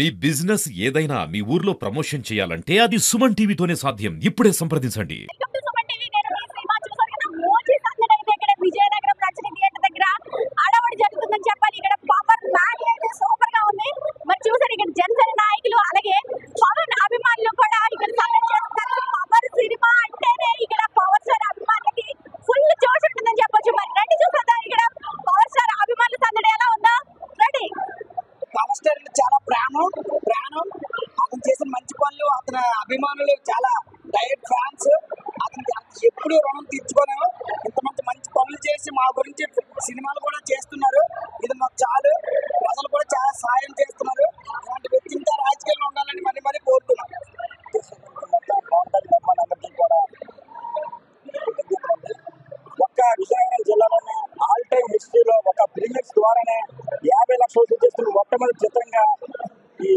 మీ business ఏదైనా మీ ఊర్లో promotion చేయాలంటే అది సుమన్ టీవీతోనే సాధ్యం. ఇప్పుడే సంప్రదించండి. చాలా ప్రాణం అతను చేసిన మంచి పనులు, అతని అభిమానులు చాలా డైరెక్ట్ ఫ్యాన్స్. అతనికి ఎప్పుడు రుణం తీర్చుకోలేము. ఇంతమంది మంచి పనులు చేసి మా గురించి సినిమాలు కూడా చేస్తున్నారు. ఇది మాకు చాలు. ప్రజలు కూడా చాలా సాయం చేస్తున్నారు. ఇలాంటి వ్యక్తి ఇంకా రాజకీయాల్లో ఉండాలని మరీ కోరుతున్నాం. ఒక్క విజయనగరం జిల్లాలోనే ఆల్ టైమ్ హిస్టరీలో ఒక ప్రీమియర్స్ ద్వారానే 50 లక్షలు చేస్తున్న మొట్టమొదటి చిత్రంగా ఈ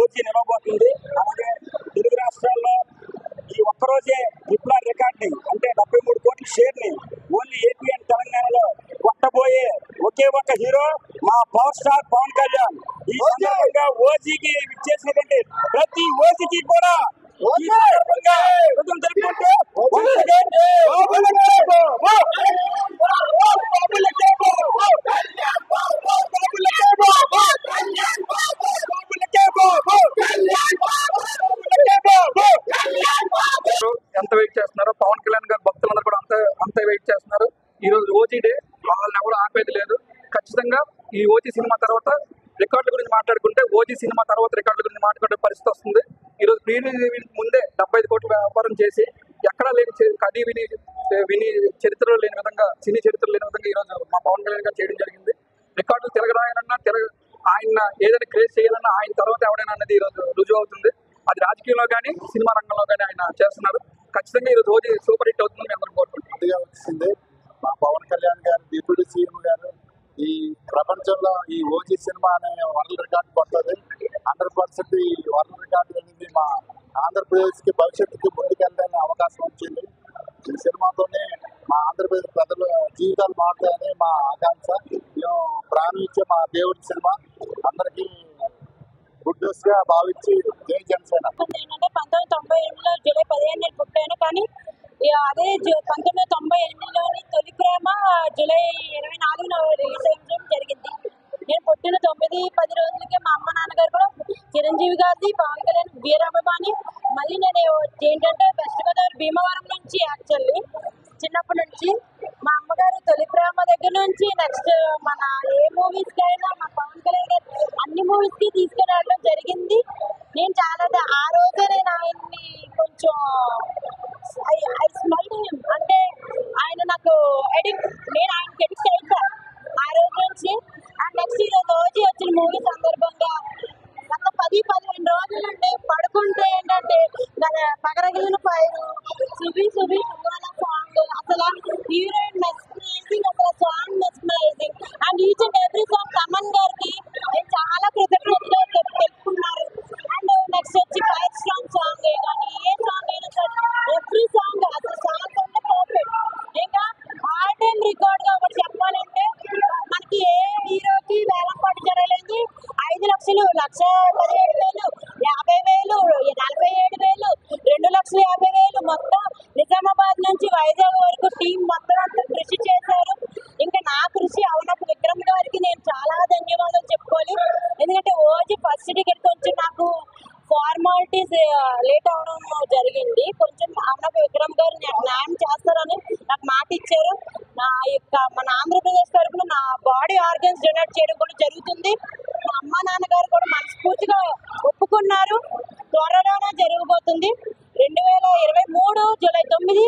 ఓజీ నిలవబోతుంది. అలాగే తెలుగు రాష్ట్రాల్లో ఈ ఒక్కరోజే ట్రిపుల్ రికార్డింగ్ అంటే 73 కోట్ల షేర్ ని ఓన్లీ ఏపీ అండ్ తెలంగాణలో కొట్టబోయే ఒకే ఒక్క హీరో మా పవర్ స్టార్ పవన్ కళ్యాణ్. ఈ సందర్భంగా ఓజీకి ఇచ్చేసినటువంటి ప్రతి ఓజీకి కూడా ఎంత వెయిట్ చేస్తున్నారు, పవన్ కళ్యాణ్ గారు భక్తులందరూ కూడా అంత వెయిట్ చేస్తున్నారు. ఈ రోజు ఓజీ డే, వాళ్ళని ఎవరు ఆపేది లేదు. ఖచ్చితంగా ఈ ఓజీ సినిమా తర్వాత రికార్డుల గురించి మాట్లాడుకుంటే, ఓజీ సినిమా తర్వాత రికార్డుల గురించి మాట్లాడే పరిస్థితి వస్తుంది. ఈ రోజు ప్రీ రిలీజ్ ముందే 75 కోట్ల వ్యాపారం చేసి ఎక్కడా లేని కది విని చరిత్రలో లేని విధంగా, సినీ చరిత్రలో లేని విధంగా ఈ రోజు మా పవన్ కళ్యాణ్ గారు చేయడం జరిగింది. రికార్డులు తిరగరాయనన్నా ఆయన ఏదైనా క్రియేట్ చేయాలన్నా ఆయన తర్వాత ఎవడైనా అన్నది ఈ రోజు రుజువు అవుతుంది. అది రాజకీయంలో కానీ సినిమా రంగంలో కానీ ఆయన చేస్తున్నారు. ఖచ్చితంగా ఈరోజు ఓజీ సూపర్ హిట్ అవుతుందని అందరూ కోరుకుంటున్నాం. వచ్చింది మా పవన్ కళ్యాణ్ గారు, డిప్యూటీ సీఎం గారు ఈ ప్రపంచంలో ఈ ఓజీ సినిమా అనే వరల్డ్ రికార్డు కొట్టది. 100% ఈ వరల్డ్ రికార్డు అనేది మా ఆంధ్రప్రదేశ్కి భవిష్యత్తుకి ముందుకెళ్ళడానికి అవకాశం వచ్చింది. ఈ సినిమాతోనే మా ఆంధ్రప్రదేశ్ ప్రజల జీవితాలు మారుతాయని మా ఆకాంక్ష. మేము ప్రాణం ఇచ్చే మా దేవుడి సినిమా అందరికీ గుడ్ న్యూస్ గా భావించి జై జనసేన. ఏంటంటే 1998లో జూలై 15 పుట్టాను. కానీ అదే 1998లోని తొలి ప్రేమ జూలై 24న రిలీజ్ అయ్యడం జరిగింది. నేను పుట్టిన 9-10 రోజులకి మా అమ్మ నాన్నగారు కూడా చిరంజీవి గారిది, పవన్ కళ్యాణ్ వీరాభిమాని. మళ్ళీ నేను ఏంటంటే వెస్ట్ గోదావరి భీమవరం నుంచి యాక్చువల్లీ చిన్నప్పటి నుంచి మా అమ్మగారు తొలి ప్రేమ దగ్గర నుంచి నెక్స్ట్ మన ఏ మూవీస్కి అయినా మా పవన్ కళ్యాణ్ గారు అన్ని మూవీస్కి తీసుకుని వెళ్ళడం జరిగింది. నేను చాలా ఆ రోజే నేను ఆయన్ని కొంచెం ఐ స్మైల్ హిమ్, అంటే ఆయన నాకు ఎడిక్ట్, నేను ఆయనకి ఎడిక్ట్ అయిపోయాను ఆ రోజు నుంచి. అండ్ నెక్స్ట్ ఈరోజు ఓజీ వచ్చిన మూవీ సందర్భంగా గత 10-15 రోజుల నుండి పడుకుంటే ఏంటంటే పగరగిలిన ఫైర్, సుబి టువాల సాంగ్, అసలు హీరోయిన్ మెస్మరైజింగ్, అసలు song mesmerizing. And each and every song Thaman గారికి నేను చాలా కృతజ్ఞతలు తెలుపుకున్నారు. అండ్ నెక్స్ట్ వచ్చి ఫైర్ స్ట్రాంగ్ సాంగ్ కానీ ఏ సాంగ్ అయినా సరే ఎవ్రీ సాంగ్ అసలు సాంగ్ అంటే పర్ఫెక్ట్. ఇంకా ఆల్ టైమ్ రికార్డ్ గా ఒకటి చెప్పాలంటే మనకి ఏ హీరోకి వేలం పాటు జరగలేదు. 5 లక్షలు, 1,17,000, 50,000, 47,000, 2,50,000 మొత్తం నిజామాబాద్ నుంచి వైజాగ్ వరకు టీం మొత్తం అంతా కృషి చేశారు. ఇంకా నా కృషి అవునప్పు విక్రమ్ గారికి నేను చాలా ధన్యవాదాలు చెప్పుకోవాలి. ఎందుకంటే ఓజీ ఫస్ట్ టికెట్ కొంచెం నాకు ఫార్మాలిటీస్ లేట్ అవడం జరిగింది. కొంచెం అవునప్పు విక్రమ్ గారు నాకు న్యాయం చేస్తారని నాకు మాట ఇచ్చారు. మన ఆంధ్రప్రదేశ్ తరఫున నా బాడీ ఆర్గన్స్ డొనేట్ చేయడం కూడా జరుగుతుంది. మా అమ్మ నాన్నగారు కూడా మనస్ఫూర్తిగా ఒప్పుకున్నారు. త్వరలోనే జరగబోతుంది. 2023 జూలై 9,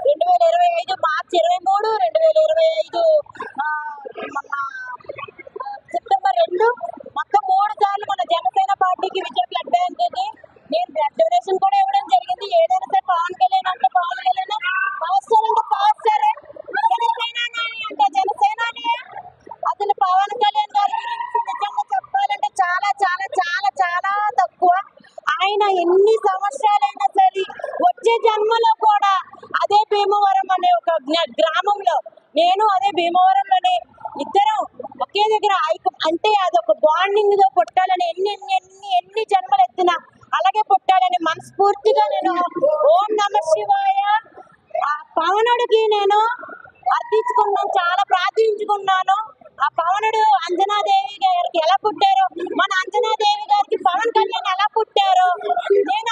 2025 మార్చి 23, 2025 సెప్టెంబర్ 2 మొత్తం 3 సార్లు మన జనసేన పార్టీకి విజయ బ్లడ్ బ్యాంక్ నేను బ్లడ్ డొనేషన్ కూడా ఇవ్వడం జరిగింది. ఏదైనా సరే పవన్ కళ్యాణ్ అంటే పవన్ కళ్యాణ్, పవర్ స్టార్ అంటే పవర్ స్టార్, జనసేనాని అంటే జనసేనాని. అసలు పవన్ కళ్యాణ్ గారి గురించి నిజంగా చెప్పాలంటే చాలా చాలా చాలా తారీఖున అలాగే పుట్టాడని మనస్ఫూర్తిగా నేను ఓం నమః శివాయ ఆ పవనుడికి నేను అర్థించుకున్నాను, చాలా ప్రార్థించుకున్నాను. ఆ పవనుడు అంజనాదేవి గారికి ఎలా పుట్టారో, మన అంజనాదేవి గారికి పవన్ కళ్యాణ్ ఎలా పుట్టారో నేను